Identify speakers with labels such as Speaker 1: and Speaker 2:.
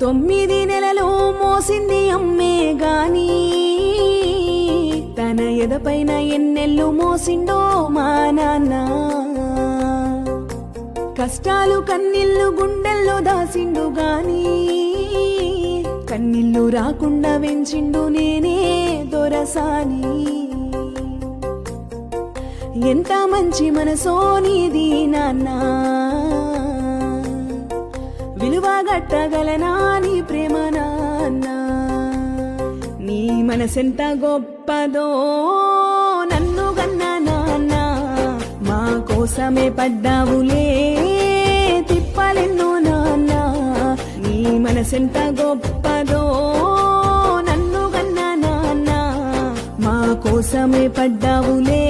Speaker 1: 9 నెలలు మోసింది అమ్మే గాని తన ఎదపైన ఎన్నెళ్ళు మోసిండో మా నాన్న. కష్టాలు కన్నీళ్లు గుండెల్లో దాసిండు గాని కన్నీళ్లు రాకుండా వెంచిండు నేనే దొరసాని. ఎంత మంచి మనసో నీది నాన్న, విలువ గట్టగలనా నీ ప్రేమ నాన్న. నీ మనసెంత గొప్పదో నన్ను గన్న నాన్న, మా కోసమే పడ్డావులే తిప్పలెన్నో నాన్న. నీ మనసెంత గొప్పదో నన్ను గన్న నాన్న, మా కోసమే పడ్డావులే